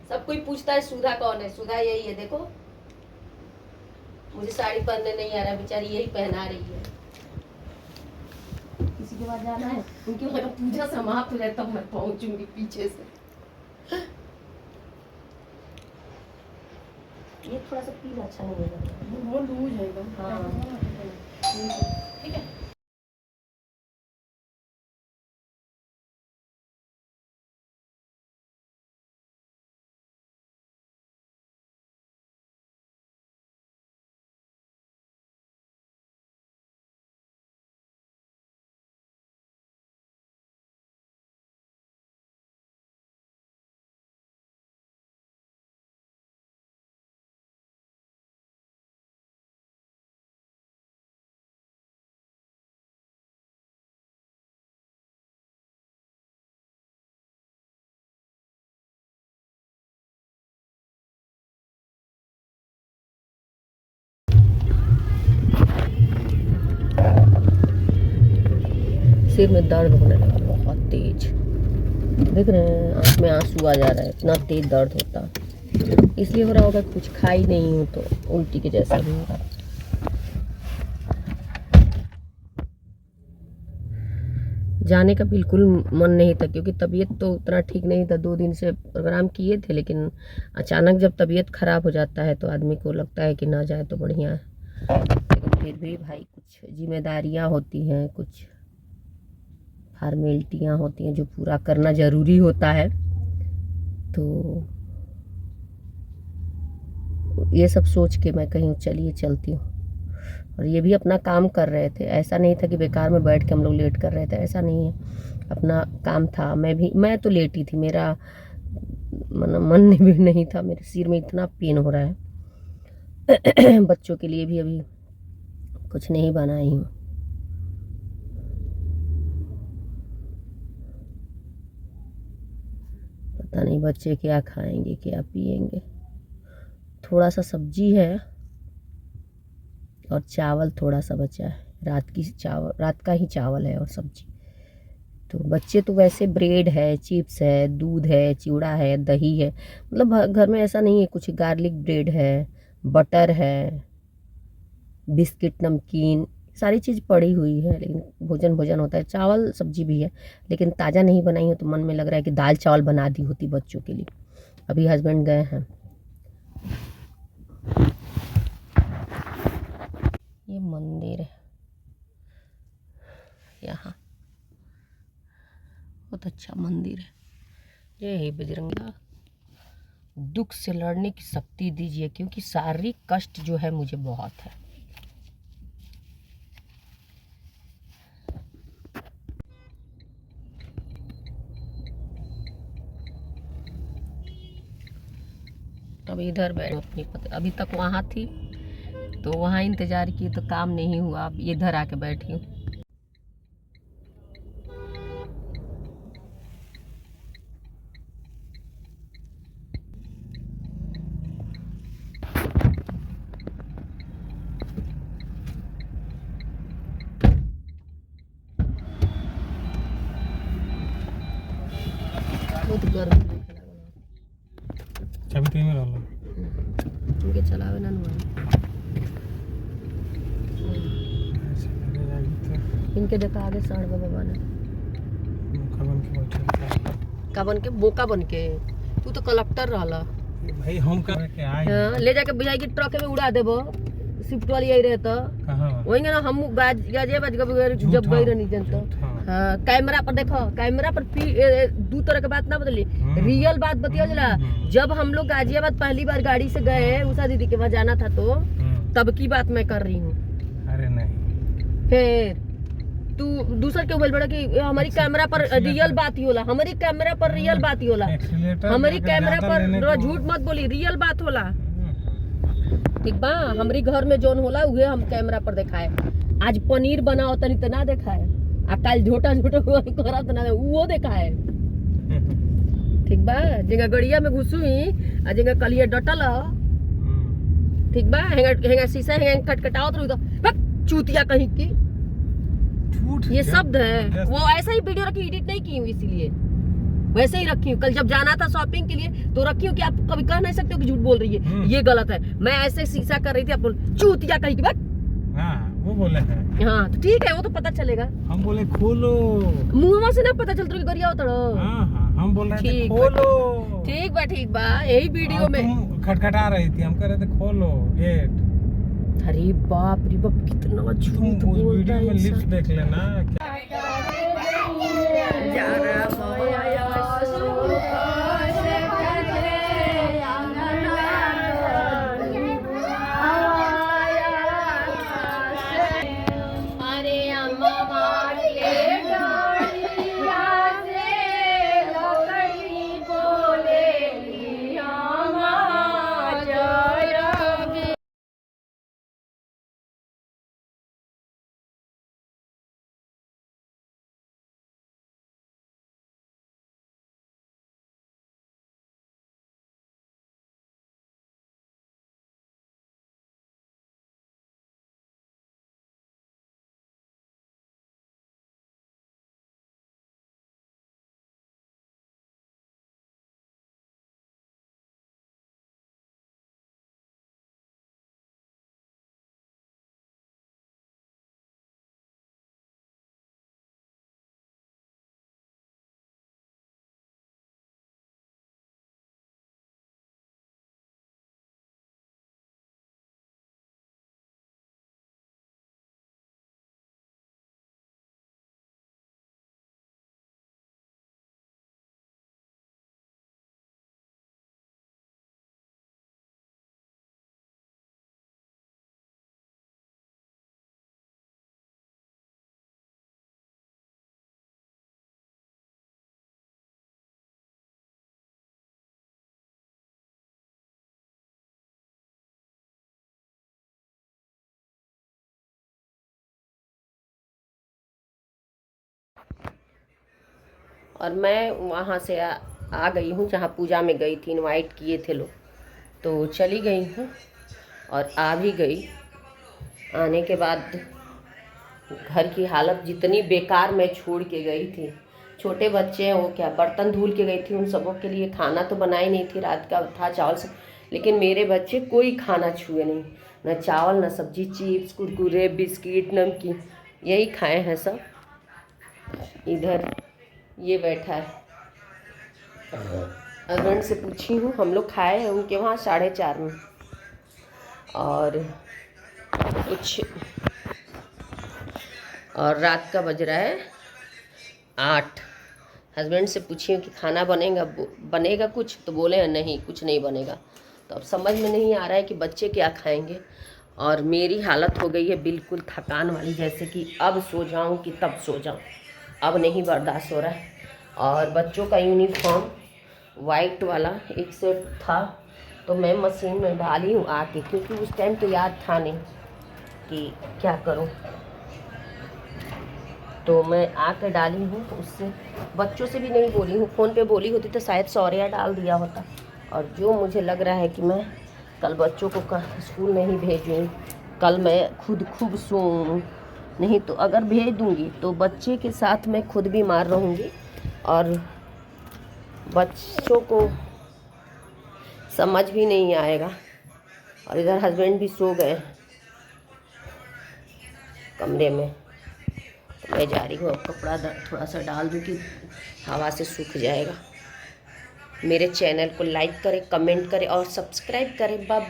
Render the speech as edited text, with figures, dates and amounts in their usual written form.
सब कोई पूछता है सुधा कौन है, सुधा यही है। देखो मुझे साड़ी पहनने नहीं आ रहा, बेचारी यही पहना रही है। किसी के पास जाना है, उनके वहाँ पूजा समाप्त हो जाए तब मैं पहुंचूंगी पीछे से। ये थोड़ा सा पीला अच्छा नहीं है, वो लूज है एकदम। हाँ ठीक है। सिर में दर्द होने लगा बहुत तेज, देख रहे हैं आँख में आंसू आ जा रहा है, इतना तेज दर्द होता। इसलिए हो रहा होगा कुछ खाई नहीं हूँ तो उल्टी के जैसा भी हो रहा। जाने का बिल्कुल मन नहीं था क्योंकि तबीयत तो उतना ठीक नहीं था। 2 दिन से प्रोग्राम किए थे, लेकिन अचानक जब तबीयत खराब हो जाता है तो आदमी को लगता है कि ना जाए तो बढ़िया है। लेकिन फिर भी भाई कुछ जिम्मेदारियां होती हैं, कुछ फॉर्मेलिटियाँ होती हैं जो पूरा करना ज़रूरी होता है। तो ये सब सोच के मैं कहीं चलिए चलती हूँ। और ये भी अपना काम कर रहे थे, ऐसा नहीं था कि बेकार में बैठ के हम लोग लेट कर रहे थे, ऐसा नहीं है, अपना काम था। मैं तो लेटी थी, मेरा मन भी नहीं था, मेरे सिर में इतना पेन हो रहा है। बच्चों के लिए भी अभी कुछ नहीं बनाई हूँ। पता नहीं बच्चे क्या खाएंगे क्या पिएंगे। थोड़ा सा सब्जी है और चावल थोड़ा सा बचा है, रात का ही चावल है और सब्जी। तो बच्चे तो वैसे ब्रेड है, चिप्स है, दूध है, चिवड़ा है, दही है, मतलब घर में ऐसा नहीं है कुछ। गार्लिक ब्रेड है, बटर है, बिस्किट, नमकीन, सारी चीज़ पड़ी हुई है। लेकिन भोजन होता है, चावल सब्जी भी है। लेकिन ताज़ा नहीं बनाई हो तो मन में लग रहा है कि दाल चावल बना दी होती बच्चों के लिए। अभी हस्बैंड गए हैं। ये मंदिर है यहाँ, बहुत अच्छा मंदिर है। जय हे बजरंगा, दुख से लड़ने की शक्ति दीजिए क्योंकि शारीरिक कष्ट जो है मुझे बहुत है। अब इधर बैठ अपनी पता, अभी तक वहाँ थी तो वहाँ इंतजार की तो काम नहीं हुआ, अब इधर आके बैठी हूँ। बहुत गर्मी चाबी तो में रहला तुमके चलावे ना नुआ। इनके देखा आगे साढ़ बाबा ने का बन के बोका बन के। तू तो कलेक्टर रहला भाई, हम के आए। हाँ, ले जाके बुझाई की ट्रक में उड़ा देबो। शिफ्ट वाली आई रहे तो वही ना हम गाजियाबाद जब गई रहनी जनता। हाँ, कैमरा पर देखो, कैमरा पर दो तरह के बात ना बदली, रियल बात बतिया जला। जब हम लोग गाजियाबाद पहली बार गाड़ी से गए उषा दीदी के वहाँ जाना था तो तब की बात मैं कर रही हूँ। अरे नहीं, फिर तू दूसर के बोल बड़ा कि हमारी कैमरा पर रियल बात ही होला, हमारी कैमरा पर रियल बात ही होला, हमारी कैमरा पर झूठ मत बोली, रियल बात होला। ठीक बा, हमारी घर में जोन होला उहे हम कैमरा पर दिखाए। आज पनीर बनाओ तनी तो ना दिखाए, आ कल झोटा करा तो ना वो दिखाए। ठीक बा, जगह गड़िया में घुसुई आ जगह कलिया डटल। ठीक बा, हेंगा शीशा हेंगा खटखटाओ तो चूतिया कहीं की। ये शब्द है, वो ऐसा ही वीडियो रखी, एडिट नहीं की हूँ इसीलिए वैसे ही रखी हूँ। कल जब जाना था शॉपिंग के लिए तो रखी हूँ कि आप कभी कह नहीं सकते हो कि झूठ बोल रही है, ये गलत है। मैं ऐसे शीशा कर रही थी, आप चूतिया कही बात। हाँ वो बोले हैं। हाँ तो ठीक है, वो तो पता चलेगा। हम बोले खोलो, मुंह से ना पता चलता कि गरिया होता रहो। हाँ हाँ हम बोल रहे थे ठीक खोलो। ठीक बा यही वीडियो में तुम खटखटा रही थी, हम कह रहे थे खोलो गेट। अरे बाप रे बाप, कितना झूठ तुम उस बोलता वीडियो में है लिप्स इंसान। देख लेना। और मैं वहाँ से आ गई हूँ जहाँ पूजा में गई थी, इनवाइट किए थे लोग, तो चली गई हूँ और आ भी गई। आने के बाद घर की हालत जितनी बेकार मैं छोड़ के गई थी, छोटे बच्चे हैं वो क्या, बर्तन धुल के गई थी, उन सबों के लिए खाना तो बनाई नहीं थी, रात का था चावल सब, लेकिन मेरे बच्चे कोई खाना छुए नहीं, न चावल न सब्जी, चिप्स कुरकुरे बिस्किट नमकीन यही खाए हैं सब। इधर ये बैठा है, हस्बैंड से पूछी हूँ, हम लोग खाए हैं उनके वहाँ 4:30 में, और कुछ और रात का बज रहा है 8। हस्बैंड से पूछी हूँ कि खाना बनेगा कुछ, तो बोले हैं नहीं कुछ नहीं बनेगा। तो अब समझ में नहीं आ रहा है कि बच्चे क्या खाएंगे, और मेरी हालत हो गई है बिल्कुल थकान वाली, जैसे कि अब सो जाऊँ कि तब सो जाऊँ, अब नहीं बर्दाश्त हो रहा है। और बच्चों का यूनिफॉर्म वाइट वाला एक सेट था, तो मैं मशीन में डाली हूँ आके, क्योंकि उस टाइम तो याद था नहीं कि क्या करूँ, तो मैं आके डाली हूँ। उससे बच्चों से भी नहीं बोली हूँ, फ़ोन पे बोली होती तो शायद सौर्या डाल दिया होता। और जो मुझे लग रहा है कि मैं कल बच्चों को स्कूल नहीं भेजूँ, कल मैं खुद खूब सोऊं, नहीं तो अगर भेज दूँगी तो बच्चे के साथ मैं खुद बीमार रहूँगी और बच्चों को समझ भी नहीं आएगा। और इधर हस्बैंड भी सो गए कमरे में, तो मैं जा रही हूँ, अब कपड़ा थोड़ा सा डाल दूँ कि हवा से सूख जाएगा। मेरे चैनल को लाइक करें, कमेंट करें और सब्सक्राइब करें। Bye bye.